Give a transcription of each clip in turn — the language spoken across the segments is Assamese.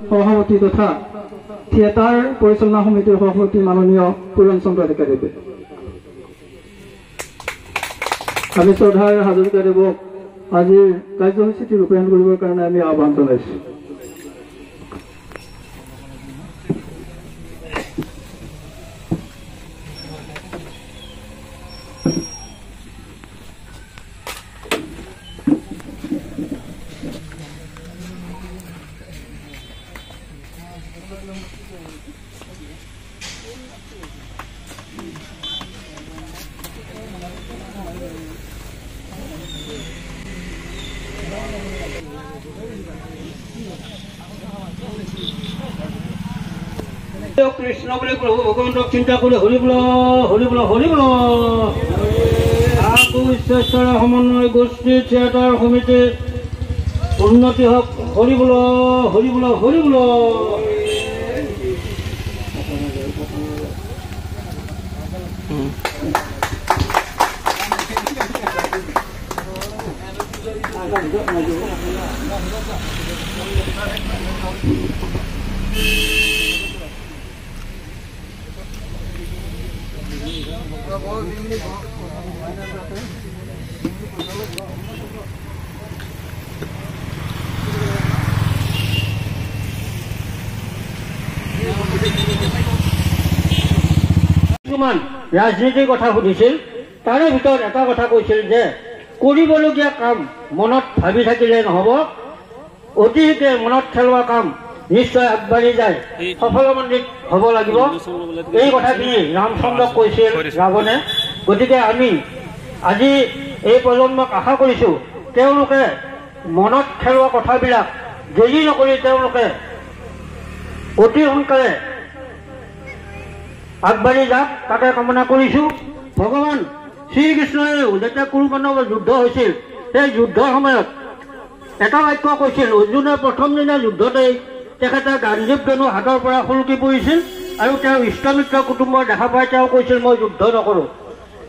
সভাপতি তথা থিয়েটাৰ পৰিচালনা সমিতিৰ সভাপতি মাননীয় পূৰণ চন্দ্ৰ ডেকাদেৱে আমি শ্ৰদ্ধাৰ হাজৰিকাদেৱক আজিৰ কাৰ্যসূচীটি ৰূপায়ণ কৰিবৰ কাৰণে আমি আহ্বান জনাইছো। কৃষ্ণ বলে প্রভু ভগবানক চিন্তা করে হরি বল হরি বল হরি বল। বিশ্বেশ্বর সমন্বয় গোষ্ঠী থিয়েটার সমিতি উন্নতি হোক হরি বল হরি বল হরি বল। কিছুমান ৰাজনীতিৰ কথা সুধিছিল, তাৰে ভিতৰত এটা কথা কৈছিল যে কৰিবলগীয়া কাম মনত ভাবি থাকিলে নহ'ব, অতিকে মনত খেলোৱা কাম নিশ্চয় আগবাঢ়ি যায় সফলমণ্ডিত হ'ব লাগিব। এই কথাখিনি ৰামচন্দ্ৰক কৈছিল ৰাৱণে। গতিকে আমি আজি এই প্ৰজন্মক আশা কৰিছোঁ তেওঁলোকে মনত খেলোৱা কথাবিলাক দেৰি নকৰি তেওঁলোকে অতি সোনকালে আগবাঢ়ি যাওক, তাকে কামনা কৰিছোঁ। ভগৱান শ্ৰীকৃষ্ণইও যেতিয়া কুৰুপাণ্ডৱৰ যুদ্ধ হৈছিল, সেই যুদ্ধৰ সময়ত এটা বাক্য কৈছিল। অৰ্জুনে প্ৰথম দিনা যুদ্ধতেই তেখেতে গান্ধীৱ ধনু হাতৰ পৰা সুলকি পৰিছিল আৰু তেওঁৰ ইষ্টমিত্ৰ কুটুম্বৰ দেখা পাই তেওঁ কৈছিল মই যুদ্ধ নকৰোঁ।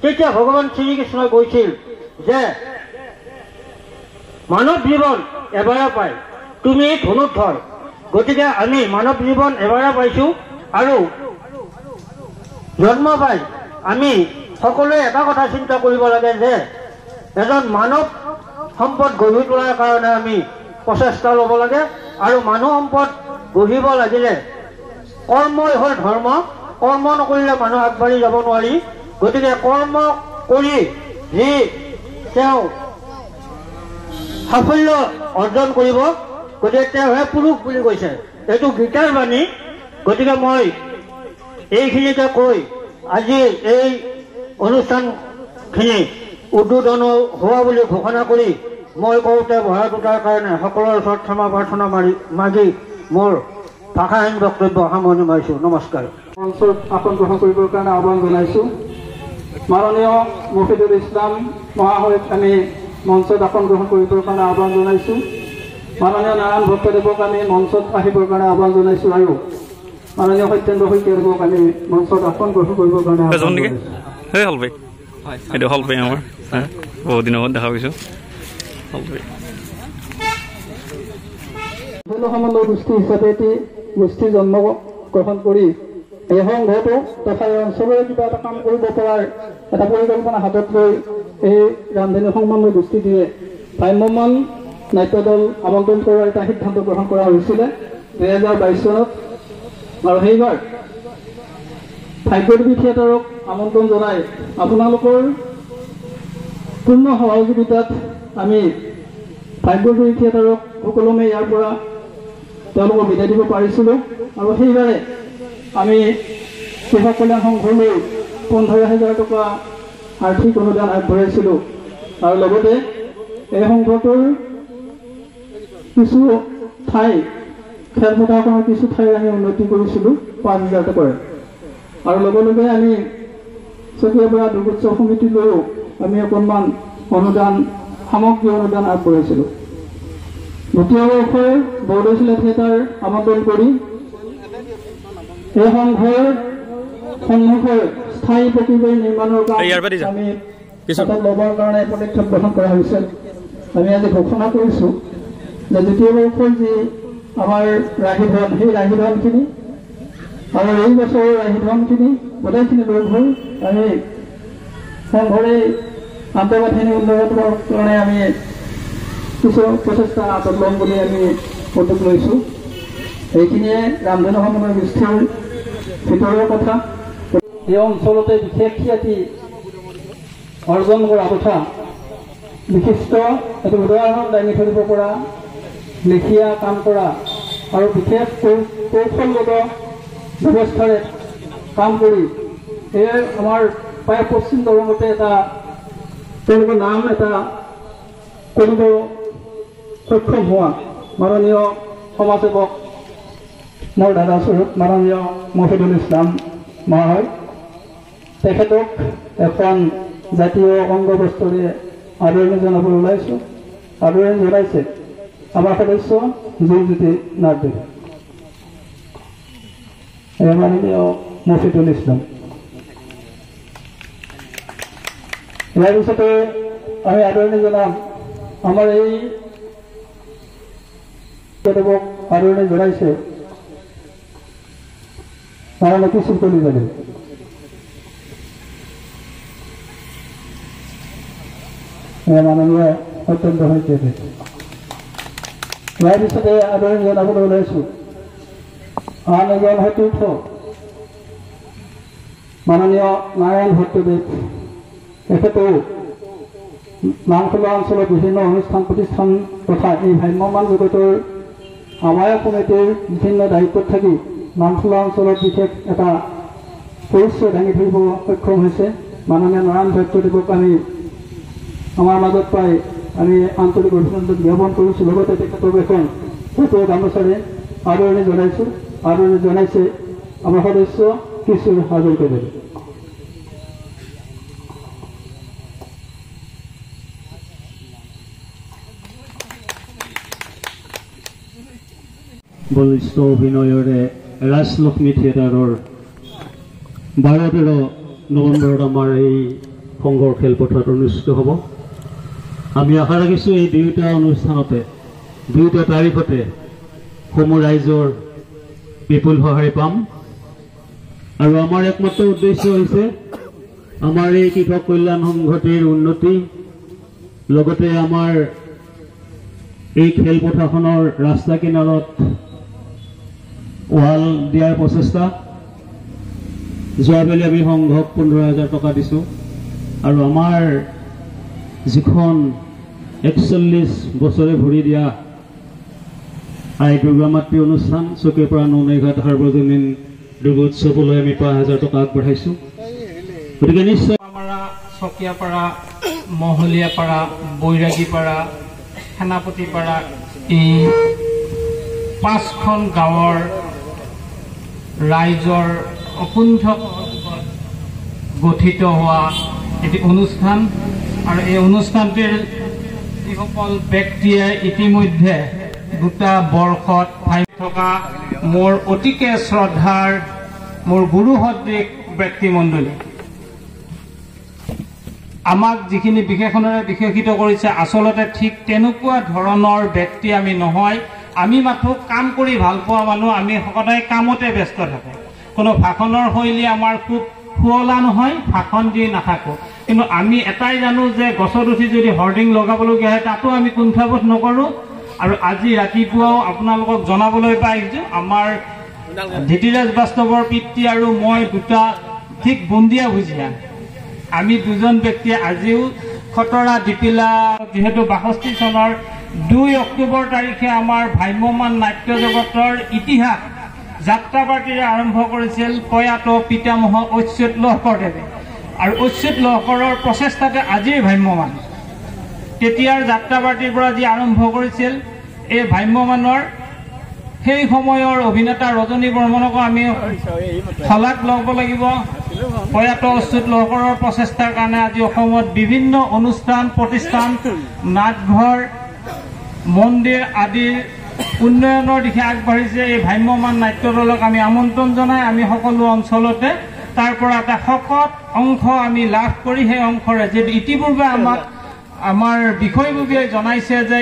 তেতিয়া ভগৱান শ্ৰীকৃষ্ণই কৈছিল যে মানৱ জীৱন এবাৰ পায়, তুমি ধনুৰ্ধৰ। গতিকে আমি মানৱ জীৱন এবাৰ পাইছোঁ আৰু জন্ম পাই আমি সকলোৱে এটা কথা চিন্তা কৰিব লাগে যে এজন মানৱ সম্পদ গঢ়ি তোলাৰ কাৰণে আমি প্ৰচেষ্টা ল'ব লাগে। আৰু মানুহ সম্পদ গঢ়িব লাগিলে কৰ্মই হ'ল ধৰ্ম, কৰ্ম নকৰিলে মানুহ আগবাঢ়ি যাব নোৱাৰি। গতিকে কৰ্ম কৰি যি তেওঁ সাফল্য অৰ্জন কৰিব, গতিকে তেওঁহে পুৰুষ বুলি কৈছে, এইটো গীতাৰ বাণী। গতিকে মই এইখিনিকে কৈ আজি এই অনুষ্ঠানখিনি উদ্বোধন হোৱা বুলি ঘোষণা কৰি মই কওঁতে বঢ়া দুটাৰ কাৰণে সকলোৰে ওচৰত ক্ষমা প্ৰাৰ্থনা মাগি মোৰ ভাষাহীন বক্তব্য সামৰণি মাৰিছোঁ। নমস্কাৰ। মঞ্চত আসন গ্ৰহণ কৰিবৰ কাৰণে আহ্বান জনাইছোঁ। মাননীয় মফিদুল ইছলাম মহাশয়ক আমি মঞ্চত আসন গ্ৰহণ কৰিবৰ কাৰণে আহ্বান জনাইছোঁ। মাননীয় নাৰায়ণ ভট্টদেৱক আমি মঞ্চত আহিবৰ কাৰণে আহ্বান জনাইছোঁ আৰু মাননীয় সত্যেন্দ্ৰ শইকীয়াদেৱক আমি মঞ্চত আসন গ্ৰহণ কৰিবৰ কাৰণে আহ্বান জনাইছোঁ। বহুত দিনৰ মূৰত দেখা পাইছোঁ। বিভিন্ন সমন্বয় গোষ্ঠী হিচাপে এটি গোষ্ঠী জন্ম গ্ৰহণ কৰি এই সংঘটো তথা এই অঞ্চলৰে কিবা এটা কাম কৰিব পৰাৰ এটা পৰিকল্পনা হাতত লৈ এই ৰামধেনু সমন্বয় গোষ্ঠীটিয়ে ভ্ৰাম্যমাণ নাট্য দল আমন্ত্ৰণ কৰাৰ এটা সিদ্ধান্ত গ্ৰহণ কৰা হৈছিলে 2022 চনত। আৰু সেইবাৰ ভাগ্যদেৱী থিয়েটাৰক আমন্ত্ৰণ জনাই আপোনালোকৰ পূৰ্ণ সহযোগিতাত আমি ভাগ্যদেৱী থিয়েটাৰক সুকলমে ইয়াৰ পৰা তেওঁলোকক বিদায় দিব পাৰিছিলোঁ। আৰু সেইবাৰে আমি কৃষক কল্যাণ সংঘলৈ 15,000 টকা আৰ্থিক অনুদান আগবঢ়াইছিলোঁ। আৰু লগতে এই সংঘটোৰ কিছু ঠাই খেলপথাৰখনৰ কিছু ঠাই আমি উন্নতি কৰিছিলোঁ 5,000 টকাৰে। আৰু লগে লগে আমি চকীয়াপাৰা দুৰ্গোৎসৱ সমিতিলৈও আমি অকণমান অনুদান সামগ্ৰী অনুদান আগবঢ়াইছিলোঁ। দ্বিতীয় বৰ্ষৰ বৰদৈচিলা থিয়েটাৰ আমন্ত্ৰণ কৰি এই সংঘৰ সন্মুখৰ স্থায়ী প্ৰতিবাৰী নিৰ্মাণৰ কাম আমি হাতত ল'বৰ কাৰণে পদক্ষেপ গ্ৰহণ কৰা হৈছে। আমি আজি ঘোষণা কৰিছোঁ যে দ্বিতীয় বৰ্ষৰ যি আমাৰ ৰাহিধন, সেই ৰাহিধনখিনি আৰু এই বছৰৰ ৰাহিধনখিনি গোটেইখিনি লগ হৈ আমি সংঘৰে আন্তঃগাঁথনি উন্নয়নৰ কাৰণে আমি কিছু প্ৰচেষ্টা হাতত ল'ম বুলি আমি উদ্যোগ লৈছোঁ। এইখিনিয়ে ৰামধেনু সমন্বয় গোষ্ঠীৰ ভিতৰৰ কথা। এই অঞ্চলতে বিশেষ খ্যাতি অৰ্জন কৰা কথা বিশিষ্ট এইটো উদাহৰণ দাঙি ধৰিব পৰা লেখীয়া কাম কৰা আৰু বিশেষ কৌশলগত ব্যৱস্থাৰে কাম কৰি সেয়ে আমাৰ প্ৰায় পশ্চিম দৰঙতে এটা তেওঁলোকৰ নাম এটা কৰিব সক্ষম হোৱা মাননীয় সমাজসেৱক মোৰ দাদা স্বৰূপ মাননীয় মফিদুল ইছলাম মহোদয়, তেখেতক এখন জাতীয় অংগবস্ত্ৰৰে আদৰণি জনাবলৈ ওলাইছোঁ। আদৰণি জনাইছে আমাৰ সদস্য জয়জ্যোতি নাৰ্জী, মাননীয় মফিদুল ইছলাম। ইয়াৰ পিছতে আমি আদৰণি জনাম আমাৰ এই কেতবক আদৰণি জনাইছে মাননীয় কিশোৰ কলিতাদেৱ। মাননীয় সত্যেন্দ্ৰ শইকীয়াদেৱ। ইয়াৰ পিছতে আদৰণি জনাবলৈ ওলাইছোঁ আন এজন সতীৰ্থ মাননীয় নাৰায়ণ ভট্টদেৱ। তেখেতেও নামখোলা অঞ্চলৰ বিভিন্ন অনুষ্ঠান প্ৰতিষ্ঠান তথা এই ভ্ৰাম্যমাণ জগতৰ আহ্বায়ক কমিটিৰ বিভিন্ন দায়িত্বত থাকি নামখোলা অঞ্চলত বিশেষ এটা পৰিচয় দাঙি ধৰিব সক্ষম হৈছে। মাননীয় নাৰায়ণ ভট্টদেৱক আমি আমাৰ মাজত পাই আমি আন্তৰিক অভিনন্দন জ্ঞাপন কৰিছোঁ। লগতে তেখেতক এখন ফটো গামোচাৰে আদৰণি জনাইছোঁ। আদৰণি জনাইছে আমাৰ সদস্য কিশোৰ হাজৰিকাদেৱ। বলিষ্ঠ অভিনয়ৰে ৰাজলক্ষ্মী থিয়েটাৰৰ 12-13 নৱেম্বৰত আমাৰ এই সংঘৰ খেলপথাৰত অনুষ্ঠিত হ'ব। আমি আশা ৰাখিছোঁ এই দুয়োটা অনুষ্ঠানতে, দুয়োটা তাৰিখতে সমূহ ৰাইজৰ বিপুল সঁহাৰি পাম। আৰু আমাৰ একমাত্ৰ উদ্দেশ্য হৈছে আমাৰ এই কৃষক কল্যাণ সংঘটিৰ উন্নতি, লগতে আমাৰ এই খেলপথাৰখনৰ ৰাস্তা কিনাৰত ৱাল দিয়াৰ প্ৰচেষ্টা। যোৱাবেলি আমি সংঘক 15,000 টকা দিছোঁ। আৰু আমাৰ যিখন 41 বছৰে ভৰি দিয়া আই দুৰ্গা মাতৃ অনুষ্ঠান চকীয়াপাৰা নৌনাইঘাট সাৰ্বজনীন দুৰ্গোৎসৱলৈ আমি 5,000 টকা আগবঢ়াইছোঁ। গতিকে নিশ্চয় চকীয়াপাৰা, মহলীয়াপাৰা, বৈৰাগীপাৰা, সেনাপতিপাৰা এই 5খন গাঁৱৰ ৰাইজৰ অকুণ্ঠ গঠিত হোৱা এটি অনুষ্ঠান। আৰু এই অনুষ্ঠানটিৰ যিসকল ব্যক্তিয়ে ইতিমধ্যে 2টা বৰ্ষত থকা মোৰ অতিকে শ্ৰদ্ধাৰ মোৰ গুৰু সদৃশ ব্যক্তিমণ্ডলী, আমাক যিখিনি বিশেষণেৰে বিশেষিত কৰিছে, আচলতে ঠিক তেনেকুৱা ধৰণৰ ব্যক্তি আমি নহয়। আমি মাথো কাম কৰি ভাল পোৱা মানুহ, আমি সদায় কামতে ব্যস্ত থাকোঁ। কোনো ভাষণৰ শৈলী আমাৰ খুব শুৱলা নহয়, ভাষণ দি নাথাকোঁ। কিন্তু আমি এটাই জানো যে গছত উঠি যদি হৰ্ডিং লগাবলগীয়া হয় তাতো আমি কুণ্ঠাবোধ নকৰোঁ। আৰু আজি ৰাতিপুৱাও আপোনালোকক জনাবলৈ পাইছোঁ আমাৰ ধৃতিৰাজ বাস্তৱৰ পিতৃ আৰু মই দুটা ঠিক বন্দিয়া ভুজিয়া। আমি দুজন ব্যক্তিয়ে আজিও খতৰা দীপিলা যিহেতু 62 চনৰ 2 অক্টোবৰ তাৰিখে আমাৰ ভ্ৰাম্যমান নাট্য জগতৰ ইতিহাস যাত্ৰাপাৰ্টিৰে আৰম্ভ কৰিছিল প্ৰয়াত পিতামহ অচ্যুত লহকৰদেৱে। আৰু অচ্যুত লহকৰৰ প্ৰচেষ্টাতে আজিৰ ভ্ৰাম্যমান। তেতিয়াৰ যাত্ৰাপাৰ্টিৰ পৰা যি আৰম্ভ কৰিছিল এই ভ্ৰাম্যমানৰ সেই সময়ৰ অভিনেতা ৰজনী বৰ্মনকো আমি শলাগ ল'ব লাগিব। প্ৰয়াত অচ্যুত লহকৰৰ প্ৰচেষ্টাৰ কাৰণে আজি অসমত বিভিন্ন অনুষ্ঠান প্ৰতিষ্ঠান নাটঘৰ মন্দিৰ আদিৰ উন্নয়নৰ দিশে আগবাঢ়িছে। এই ভ্ৰাম্যমান নাট্য দলক আমি আমন্ত্ৰণ জনাই আমি সকলো অঞ্চলতে তাৰ পৰা এটা শকত অংশ আমি লাভ কৰি সেই অংশৰে যিটো ইতিপূৰ্বে আমাক আমাৰ বিষয়ববীয়াই জনাইছে যে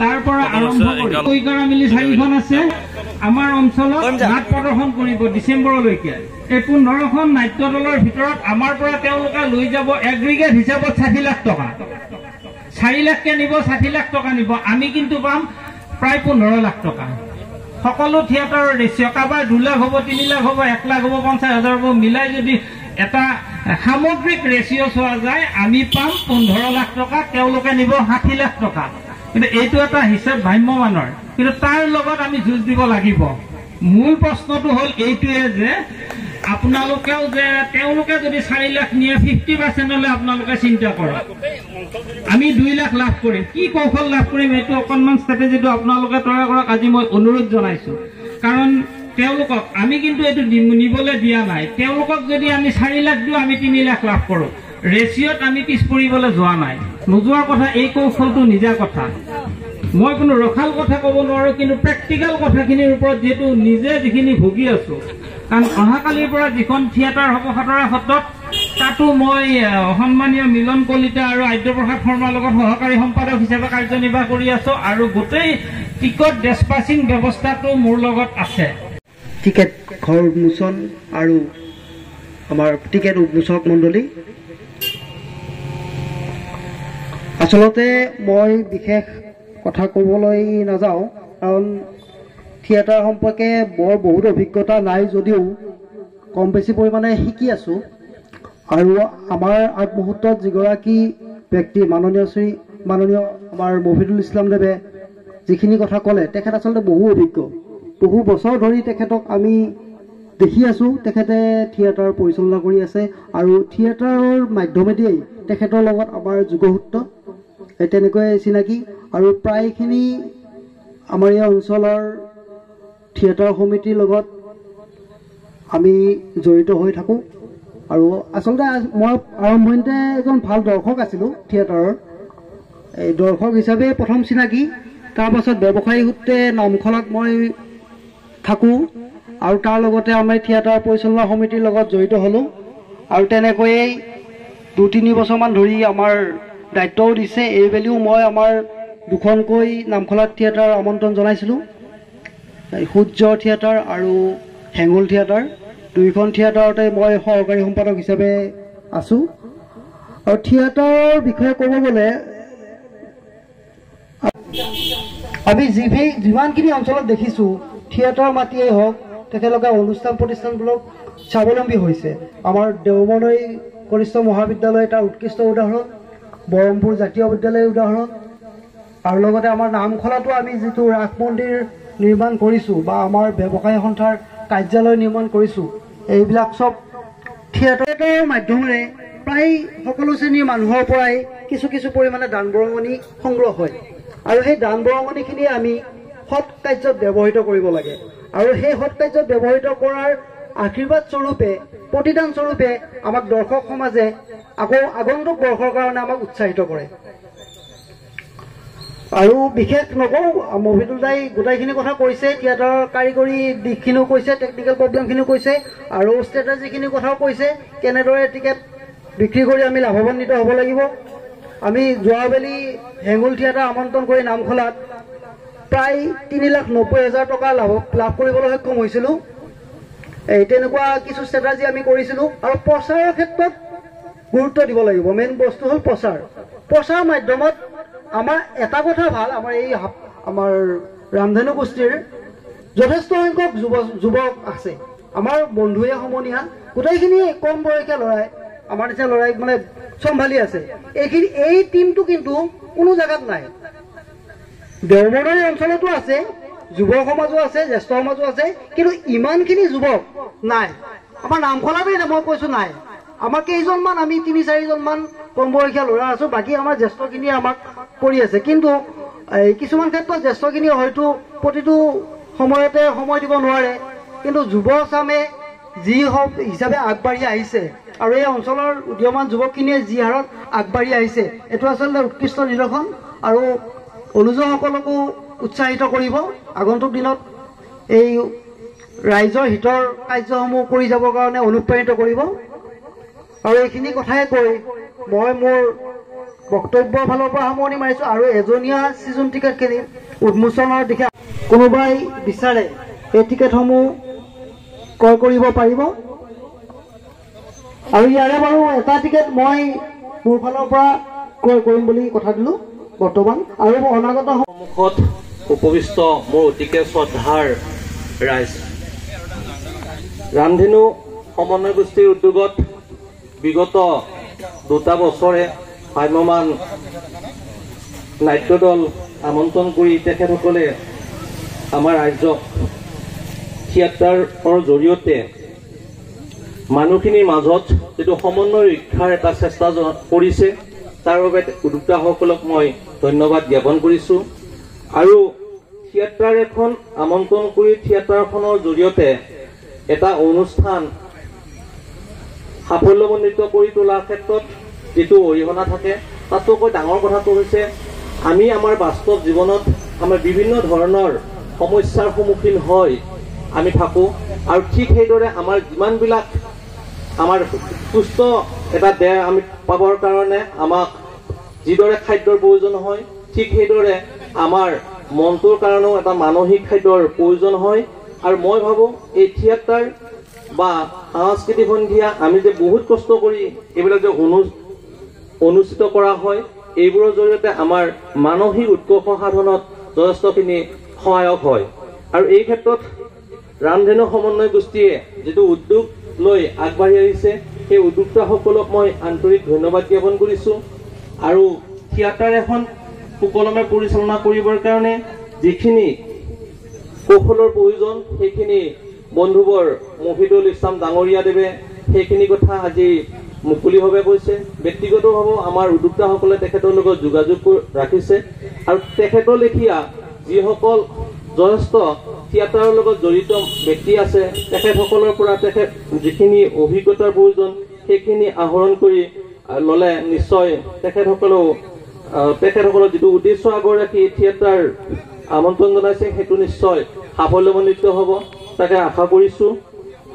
তাৰ পৰা আৰম্ভ কৰি কৈকাৰা মিলি 4খন আছে আমাৰ অঞ্চলত নাট প্ৰদৰ্শন কৰিব ডিচেম্বৰলৈকে। এই 15খন নাট্য দলৰ ভিতৰত আমাৰ পৰা তেওঁলোকে লৈ যাব এগ্ৰিগেট হিচাপত 60 লাখ টকা। 4 লাখকে নিব, 60 লাখ টকা নিব। আমি কিন্তু পাম প্ৰায় 15 লাখ টকা। সকলো থিয়েটাৰৰ ৰেচিঅ' কাৰোবাৰ 2 লাখ হ'ব, 3 লাখ হ'ব, 1 লাখ হ'ব, 50,000 হ'ব, মিলাই যদি এটা সামগ্ৰিক ৰেচিঅ' চোৱা যায় আমি পাম 15 লাখ টকা, তেওঁলোকে নিব 60 লাখ টকা। কিন্তু এইটো এটা হিচাপ ভ্ৰাম্যমানৰ, কিন্তু তাৰ লগত আমি যুঁজ দিব লাগিব। মূল প্ৰশ্নটো হ'ল এইটোৱে যে আপোনালোকেও যে তেওঁলোকে যদি 4 লাখ নিয়ে 50% হলে আপোনালোকে চিন্তা কৰক। আমি 2 লাখ লাভ কৰিম, কি কৌশল লাভ কৰিম এইটো অকণমান ষ্ট্ৰেটেজিটো আপোনালোকে তৈয়াৰ কৰক। আজি মই অনুৰোধ জনাইছো, কাৰণ তেওঁলোকক আমি কিন্তু এইটো নিবলৈ দিয়া নাই। তেওঁলোকক যদি আমি 4 লাখ দিওঁ আমি 3 লাখ লাভ কৰোঁ। ৰেচিঅ'ত আমি পিছ পৰিবলৈ যোৱা নাই, নোযোৱাৰ কথা। এই কৌশলটো নিজা কথা, মই কোনো ৰখাল কথা ক'ব নোৱাৰোঁ, কিন্তু প্ৰেক্টিকেল কথাখিনিৰ ওপৰত যিহেতু নিজে যিখিনি ভুগি আছো, কাৰণ অহাকালিৰ পৰা যিখন থিয়েটাৰ হ'ব খতৰা সত্ৰত তাতো মই সন্মানীয় মিলন কলিতা আৰু আদ্যপ্ৰসাদ শৰ্মাৰ লগত সহকাৰী সম্পাদক হিচাপে কাৰ্যনিৰ্বাহ কৰি আছো, আৰু গোটেই টিকট ডেছপাচিং ব্যৱস্থাটো মোৰ লগত আছে। টিকেট ঘৰ উন্মোচন আৰু আমাৰ টিকেট উন্মোচক মণ্ডলী, আচলতে মই বিশেষ কথা ক'বলৈ নাযাওঁ, কাৰণ থিয়েটাৰ সম্পৰ্কে বৰ বহুত অভিজ্ঞতা নাই যদিও কম বেছি পৰিমাণে শিকি আছোঁ। আৰু আমাৰ আগমুহূৰ্তত যিগৰাকী ব্যক্তি মাননীয় আমাৰ মফিদুল ইছলামদেৱে যিখিনি কথা ক'লে, তেখেত আচলতে বহু অভিজ্ঞ। বহু বছৰ ধৰি তেখেতক আমি দেখি আছোঁ, তেখেতে থিয়েটাৰ পৰিচালনা কৰি আছে, আৰু থিয়েটাৰৰ মাধ্যমেদিয়েই তেখেতৰ লগত আমাৰ যোগসূত্ৰ তেনেকৈ চিনাকি। আৰু প্ৰায়খিনি আমাৰ এই অঞ্চলৰ থিয়েটাৰ সমিতিৰ লগত আমি জড়িত হৈ থাকোঁ। আৰু আচলতে মই আৰম্ভণিতে এজন ভাল দৰ্শক আছিলোঁ থিয়েটাৰৰ, এই দৰ্শক হিচাপে প্ৰথম চিনাকি। তাৰপাছত ব্যৱসায়ী সূত্ৰে নামখলাত মই থাকোঁ, আৰু তাৰ লগতে আমি থিয়েটাৰ পৰিচালনা সমিতিৰ লগত জড়িত হ'লোঁ। আৰু তেনেকৈয়ে 2-3 বছৰমান ধৰি আমাৰ দায়িত্বও দিছে। এইবেলিও মই আমাৰ 2খনকৈ নামখলাত থিয়েটাৰ আমন্ত্ৰণ জনাইছিলোঁ, সূৰ্য থিয়েটাৰ আৰু হেঙুল থিয়েটাৰ। 2খন থিয়েটাৰতে মই সহকাৰী সম্পাদক হিচাপে আছোঁ। আৰু থিয়েটাৰৰ বিষয়ে ক'ব গ'লে আমি যিমানখিনি অঞ্চলত দেখিছোঁ থিয়েটাৰ মাতিয়েই হওক, তেখেতলোকে অনুষ্ঠান প্ৰতিষ্ঠানবিলাক স্বাৱলম্বী হৈছে। আমাৰ দেওমনৈ কনিষ্ঠ মহাবিদ্যালয় তাৰ উৎকৃষ্ট উদাহৰণ, বৰমপুৰ জাতীয় বিদ্যালয়ৰ উদাহৰণ, আৰু লগতে আমাৰ নামখলাতো আমি যিটো ৰাস মন্দিৰ নিৰ্মাণ কৰিছোঁ বা আমাৰ ব্যৱসায়ী সন্থাৰ কাৰ্যালয় নিৰ্মাণ কৰিছোঁ, এইবিলাক চব থিয়েটাৰৰ মাধ্যমেৰে প্ৰায় সকলো শ্ৰেণীৰ মানুহৰ পৰাই কিছু পৰিমাণে দান বৰঙণি সংগ্ৰহ হয়। আৰু সেই দান বৰঙণিখিনি আমি সৎ কাৰ্যত ব্যৱহৃত কৰিব লাগে। আৰু সেই সৎ কাৰ্যত ব্যৱহৃত কৰাৰ আশীৰ্বাদ স্বৰূপে, প্ৰতিদান স্বৰূপে আমাক দৰ্শক সমাজে আকৌ আগন্তুক বৰ্ষৰ কাৰণে আমাক উৎসাহিত কৰে। আৰু বিশেষ নকওঁ, মফিদুল দাই গোটেইখিনি কথা কৈছে, থিয়েটাৰৰ কাৰিকৰী দিশখিনিও কৈছে, টেকনিকেল প্ৰব্লেমখিনিও কৈছে, আৰু ষ্ট্ৰেটেজিখিনি কথাও কৈছে, কেনেদৰে টিকেট বিক্ৰী কৰি আমি লাভৱান্বিত হ'ব লাগিব। আমি যোৱাবেলি হেঙুল থিয়েটাৰ আমন্ত্ৰণ কৰি নামখলাত প্ৰায় 3,90,000 টকা লাভ কৰিবলৈ সক্ষম হৈছিলোঁ। এই তেনেকুৱা কিছু ষ্ট্ৰেটেজি আমি কৰিছিলোঁ। আৰু প্ৰচাৰৰ ক্ষেত্ৰত গুৰুত্ব দিব লাগিব। মেইন বস্তু হ'ল প্ৰচাৰ মাধ্যমত আমাৰ এটা কথা ভাল, আমাৰ ৰামধেনু গোষ্ঠীৰ যথেষ্ট সংখ্যক যুৱক আছে আমাৰ বন্ধুৱে সমনীয়া গোটেইখিনি কম বয়সীয়া ল'ৰাই আমাৰ নিচিনা ল'ৰাই মানে চম্ভালি আছে এই টিমটো কিন্তু কোনো জেগাত নাই দেওবৰ্ণী অঞ্চলতো আছে যুৱ সমাজো আছে জ্যেষ্ঠ সমাজো আছে কিন্তু ইমানখিনি যুৱক নাই আমাৰ নামখলাতেই মই কৈছোঁ নাই আমাৰ কেইজনমান আমি ৩-৪জনমান কম বয়সীয়া ল'ৰা আছোঁ বাকী আমাৰ জ্যেষ্ঠখিনিয়ে আমাক কৰি আছে কিন্তু কিছুমান ক্ষেত্ৰত জ্যেষ্ঠখিনিয়ে হয়তো প্ৰতিটো সময়তে সময় দিব নোৱাৰে কিন্তু যুৱচামে যি হিচাপে আগবাঢ়ি আহিছে আৰু এই অঞ্চলৰ উদীয়মান যুৱকখিনিয়ে যি হাৰত আগবাঢ়ি আহিছে এইটো আচলতে উৎকৃষ্ট নিদৰ্শন আৰু অনুজসকলকো উৎসাহিত কৰিব আগন্তুক দিনত এই ৰাইজৰ হিতৰ কাৰ্যসমূহ কৰি যাবৰ কাৰণে অনুপ্ৰাণিত কৰিব আৰু এইখিনি কথাই কৈ মই মোৰ বক্তব্যৰ ফালৰ পৰা সামৰণি মাৰিছোঁ আৰু এজনীয়া ছিজন টিকেটখিনি উন্মোচনৰ দিশে কোনোবাই বিচাৰে এই টিকেটসমূহ ক্ৰয় কৰিব পাৰিব আৰু ইয়াৰে বাৰু এটা টিকেট মই মোৰ ফালৰ পৰা ক্ৰয় কৰিম বুলি কথা দিলোঁ বৰ্তমান আৰু অনাগত সন্মুখত উপবিষ্ট মোৰ অতিকে শ্ৰদ্ধাৰ ৰাইজ ৰামধেনু সমন্বয় গোষ্ঠীৰ উদ্যোগত বিগত 2টা বছৰে ভ্ৰাম্যমান নাট্য দল আমন্ত্ৰণ কৰি তেখেতসকলে আমাৰ ৰাজ্যক থিয়েটাৰৰ জৰিয়তে মানুহখিনিৰ মাজত যিটো সমন্বয় ৰক্ষাৰ এটা চেষ্টা কৰিছে তাৰ বাবে উদ্যোক্তাসকলক মই ধন্যবাদ জ্ঞাপন কৰিছোঁ আৰু থিয়েটাৰ এখন আমন্ত্ৰণ কৰি থিয়েটাৰখনৰ জৰিয়তে এটা অনুষ্ঠান সাফল্যমণ্ডিত কৰি তোলাৰ ক্ষেত্ৰত যিটো অৰিহণা থাকে তাতকৈ ডাঙৰ কথাটো হৈছে আমি আমাৰ বাস্তৱ জীৱনত আমাৰ বিভিন্ন ধৰণৰ সমস্যাৰ সন্মুখীন হৈ আমি থাকোঁ আৰু ঠিক সেইদৰে আমাৰ যিমানবিলাক আমাৰ সুস্থ এটা দেহ আমি পাবৰ কাৰণে আমাক যিদৰে খাদ্যৰ প্ৰয়োজন হয় ঠিক সেইদৰে আমাৰ মনটোৰ কাৰণেও এটা মানসিক খাদ্যৰ প্ৰয়োজন হয় আৰু মই ভাবোঁ এই থিয়েটাৰ বা সাংস্কৃতিক সন্ধিয়া আমি যে বহুত কষ্ট কৰি এইবিলাক যে অনুষ্ঠিত কৰা হয় এইবোৰৰ জৰিয়তে আমাৰ মানসিক উৎকৰ্ষ সাধনত যথেষ্টখিনি সহায়ক হয় আৰু এই ক্ষেত্ৰত ৰামধেনু সমন্বয় গোষ্ঠীয়ে যিটো উদ্যোগ লৈ আগবাঢ়ি আহিছে সেই উদ্যোক্তাসকলক মই আন্তৰিক ধন্যবাদ জ্ঞাপন কৰিছোঁ আৰু থিয়েটাৰ এখন সুকলমে পৰিচালনা কৰিবৰ কাৰণে যিখিনি কৌশলৰ প্ৰয়োজন সেইখিনি বন্ধুবৰ মফিদুল ইছলাম ডাঙৰীয়াদেৱে সেইখিনি কথা আজি মুকলিভাৱে কৈছে ব্যক্তিগতভাৱেও আমাৰ উদ্যোক্তাসকলে তেখেতৰ লগত যোগাযোগ ৰাখিছে আৰু তেখেতৰ লেখীয়া যিসকল যথেষ্ট থিয়েটাৰৰ লগত জড়িত ব্যক্তি আছে তেখেতসকলৰ পৰা তেখেত যিখিনি অভিজ্ঞতাৰ প্ৰয়োজন সেইখিনি আহৰণ কৰি ল'লে নিশ্চয় তেখেতসকলৰ যিটো উদ্দেশ্য আগৰ ৰাখি থিয়েটাৰ আমন্ত্ৰণ জনাইছে সেইটো নিশ্চয় সাফল্যমণ্ডিত হ'ব তাকে আশা কৰিছোঁ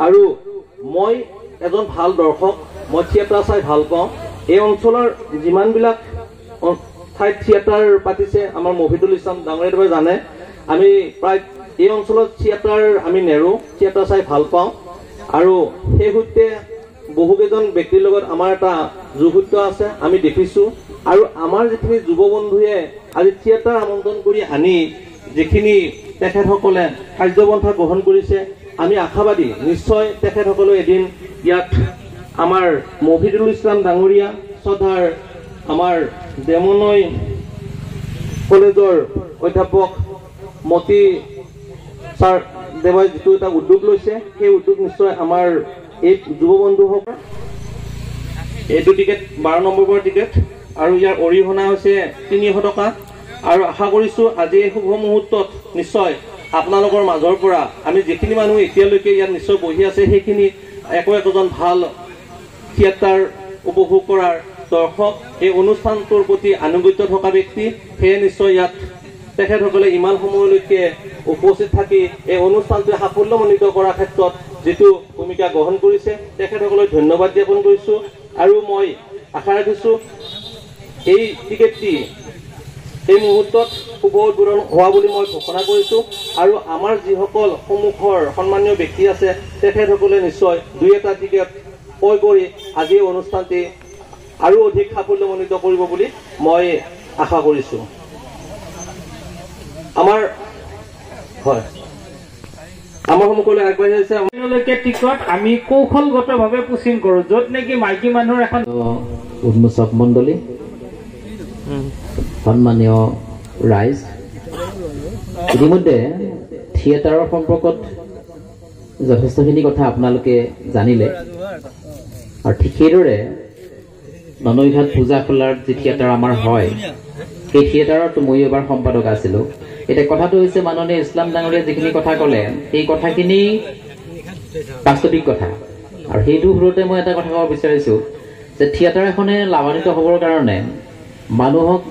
আৰু মই এজন ভাল দৰ্শক মই থিয়েটাৰ চাই ভাল পাওঁ এই অঞ্চলৰ যিমানবিলাক ঠাইত থিয়েটাৰ পাতিছে আমাৰ মফিদুল ইছলাম ডাঙৰীয়াদেৱে জানে আমি প্ৰায় এই অঞ্চলত থিয়েটাৰ আমি নেৰোঁ থিয়েটাৰ চাই ভাল পাওঁ আৰু সেই সূত্ৰে বহুকেইজন ব্যক্তিৰ লগত আমাৰ এটা যোগসূত্ৰ আছে আমি দেখিছোঁ আৰু আমাৰ যিখিনি যুৱ বন্ধুৱে আজি থিয়েটাৰ আমন্ত্ৰণ কৰি আনি যিখিনি তেখেতসকলে কাৰ্যপন্থা গ্ৰহণ কৰিছে আমি আশাবাদী নিশ্চয় তেখেতসকলে এদিন ইয়াত আমাৰ মফিদুল ইছলাম ডাঙৰীয়া শ্ৰদ্ধাৰ আমাৰ ডেমনৈ কলেজৰ অধ্যাপক মতি ছাৰ দেৱাই যিটো এটা উদ্যোগ লৈছে সেই উদ্যোগ নিশ্চয় আমাৰ এই যুৱ বন্ধুসকল এইটো টিকেট 12 নম্বৰৰ টিকেট আৰু ইয়াৰ অৰিহণা হৈছে 300 টকা আৰু আশা কৰিছোঁ আজি এই শুভ মুহূৰ্তত নিশ্চয় আপোনালোকৰ মাজৰ পৰা আমি যিখিনি মানুহ এতিয়ালৈকে ইয়াত নিশ্চয় বহি আছে সেইখিনি একোজন ভাল থিয়েটাৰ উপভোগ কৰাৰ দৰ্শক এই অনুষ্ঠানটোৰ প্ৰতি আনুগত্য থকা ব্যক্তি সেয়ে নিশ্চয় ইয়াত তেখেতসকলে ইমান সময়লৈকে উপস্থিত থাকি এই অনুষ্ঠানটোৱে সাফল্যমণ্ডিত কৰাৰ ক্ষেত্ৰত যিটো ভূমিকা গ্ৰহণ কৰিছে তেখেতসকলক ধন্যবাদ জ্ঞাপন কৰিছোঁ আৰু মই আশা ৰাখিছোঁ এই টিকেটটি এই মুহূৰ্তত শুভ উদ্বোধন হোৱা বুলি মই ঘোষণা কৰিছোঁ আৰু আমাৰ যিসকল সন্মুখৰ সন্মানীয় ব্যক্তি আছে তেখেতসকলে নিশ্চয় 2-এটা টিকেট ক্ৰয় কৰি আজি এই অনুষ্ঠানটি আৰু অধিক সাফল্যমণ্ডিত কৰিব বুলি মই আশা কৰিছোঁ আমাৰ হয় আমাৰ সন্মুখলৈ আগবাঢ়ি আহিছে আপোনালোকে টিকট আমি কৌশলগতভাৱে পুচিং কৰোঁ, য'ত নেকি মাইকী মানুহৰ এখন উন্মোচক মণ্ডলী, সন্মানীয় ৰাইজ, ইতিমধ্যে থিয়েটাৰৰ সম্পৰ্কত যথেষ্টখিনি কথা আপোনালোকে জানিলে। আৰু ঠিক সেইদৰে ননৈঘাট পূজাখোলাৰ যি থিয়েটাৰ আমাৰ হয়, সেই থিয়েটাৰত মই এবাৰ সম্পাদক আছিলোঁ। এতিয়া কথাটো হৈছে মাননীয় ইছলাম ডাঙৰীয়া যিখিনি কথা ক'লে, সেই কথাখিনি বাস্তৱিক কথা। আৰু সেইটো সুৰতে মই এটা কথা ক'ব বিচাৰিছোঁ যে থিয়েটাৰ এখনে লাভান্বিত হ'বৰ কাৰণে মানুহক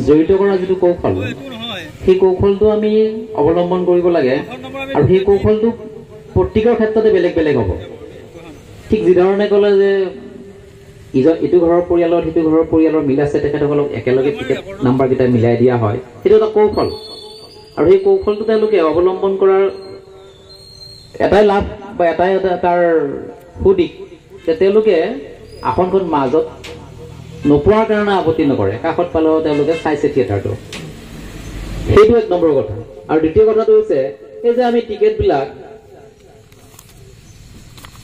জড়িত কৰাৰ যিটো কৌশল, সেই কৌশলটো আমি অৱলম্বন কৰিব লাগে। আৰু সেই কৌশলটো প্ৰত্যেকৰ ক্ষেত্ৰতে বেলেগ বেলেগ হ'ব। ঠিক যিধৰণে ক'লে যে ইটো ঘৰৰ পৰিয়ালৰ সিটো ঘৰৰ পৰিয়ালৰ মিল আছে, তেখেতসকলক একেলগে টিকেট নাম্বাৰকেইটা মিলাই দিয়া হয়, সেইটো এটা কৌশল। আৰু সেই কৌশলটো তেওঁলোকে অৱলম্বন কৰাৰ এটাই লাভ বা এটাই তাৰ সুদিশ যে তেওঁলোকে আসনখন মাজত নোপোৱাৰ কাৰণে আপত্তি নকৰে, কাষত পালেও তেওঁলোকে চাইছে থিয়েটাৰটো। সেইটো এক নম্বৰ কথা। আৰু দ্বিতীয় কথাটো হৈছে এই যে আমি টিকেটবিলাক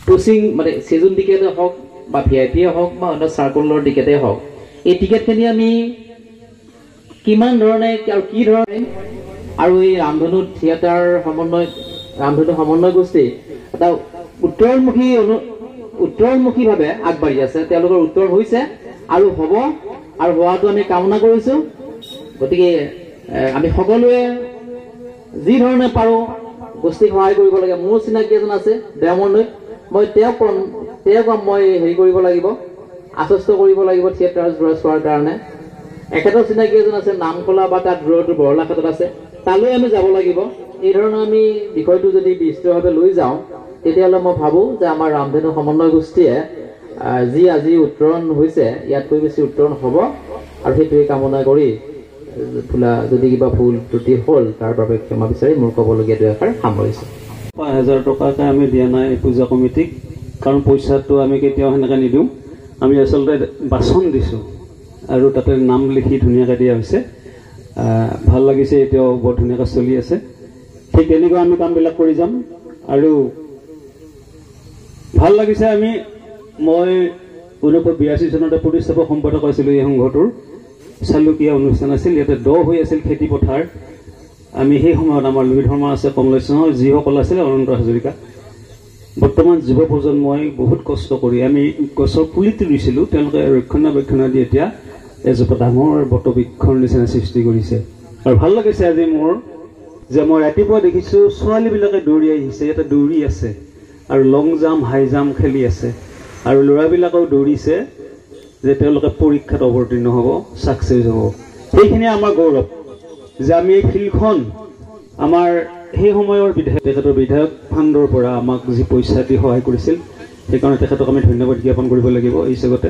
পুচিং মানে চিজন টিকেটে হওক বা VIP হওক বা অন্য চাৰ্কুলৰ টিকেটে হওক, এই টিকেটখিনি আমি কিমান ধৰণে আৰু কি ধৰণে আৰু এই ৰামধনু থিয়েটাৰ ৰামধনু সমন্বয় গোষ্ঠী এটা উত্তৰমুখীভাৱে আগবাঢ়ি আছে। তেওঁলোকৰ উত্তৰ হৈছে আৰু হ'ব, আৰু হোৱাটো আমি কামনা কৰিছোঁ। গতিকে আমি সকলোৱে যি ধৰণে পাৰোঁ গোষ্ঠীক সহায় কৰিব লাগে। মোৰ চিনাকি এজন আছে দেওমৰনৈত, মই তেওঁক মই হেৰি কৰিব লাগিব, আশ্বস্ত কৰিব লাগিব থিয়েটাৰ চোৱাৰ কাৰণে। এখেতৰ চিনাকি এজন আছে নামখোলা বা তাত দূৰতো বৰলাঘাটত আছে, তালৈ আমি যাব লাগিব। এই ধৰণৰ আমি বিষয়টো যদি বিস্তৃতভাৱে লৈ যাওঁ, তেতিয়াহ'লে মই ভাবোঁ যে আমাৰ ৰামধেনু সমন্বয় গোষ্ঠীয়ে যি আজি উত্তৰণ হৈছে, ইয়াতকৈ বেছি উত্তৰণ হ'ব। আৰু সেইটোৱে কামনা কৰি ফুলা যদি কিবা ভুল ত্ৰুটি হ'ল তাৰ বাবে ক্ষমা বিচাৰি মোৰ ক'বলগীয়া দুআষাৰ সামৰিছোঁ। 5,000 টকাকে আমি দিয়া নাই পূজা কমিটিক, কাৰণ পইচাটো আমি কেতিয়াও সেনেকৈ নিদিওঁ। আমি আচলতে বাচন দিছোঁ আৰু তাতে নাম লিখি ধুনীয়াকৈ দিয়া হৈছে। ভাল লাগিছে, এতিয়াও বৰ ধুনীয়াকৈ চলি আছে। ঠিক তেনেকুৱা আমি কামবিলাক কৰি যাম। আৰু ভাল লাগিছে, মই 1982 চনতে প্ৰতিষ্ঠাপক সম্পাদক আছিলোঁ এই সংঘটোৰ। চালুকীয়া অনুষ্ঠান আছিল, ইয়াতে দ হৈ আছিল খেতি পথাৰ। আমি সেই সময়ত আমাৰ লুই ধৰ্মা আছে, কমলেশ্বৰ, যিসকল আছিলে অনন্ত হাজৰিকা। বৰ্তমান যুৱ প্ৰজন্মই বহুত কষ্ট কৰি আমি গছৰ পুলিটো ৰুইছিলোঁ, তেওঁলোকে ৰক্ষণাবেক্ষণা দি এতিয়া এজোপা ডাঙৰ বটবৃক্ষৰ নিচিনা সৃষ্টি কৰিছে। আৰু ভাল লাগিছে আজি মোৰ যে মই ৰাতিপুৱা দেখিছোঁ ছোৱালীবিলাকে দৌৰি আহিছে, ইয়াতে দৌৰি আছে আৰু লং জাম্প হাই জাম্প খেলি আছে। আৰু ল'ৰাবিলাকেও দৌৰিছে যে তেওঁলোকে পৰীক্ষাত অৱতীৰ্ণ হ'ব, ছাকচেছ হ'ব। সেইখিনি আমাৰ গৌৰৱ যে আমি এই ফিল্ডখন আমাৰ সেই সময়ৰ তেখেতৰ বিধায়ক ফাণ্ডৰ পৰা আমাক যি পইচা দি সহায় কৰিছিল, সেইকাৰণে তেখেতক আমি ধন্যবাদ জ্ঞাপন কৰিব লাগিব এই জগতে।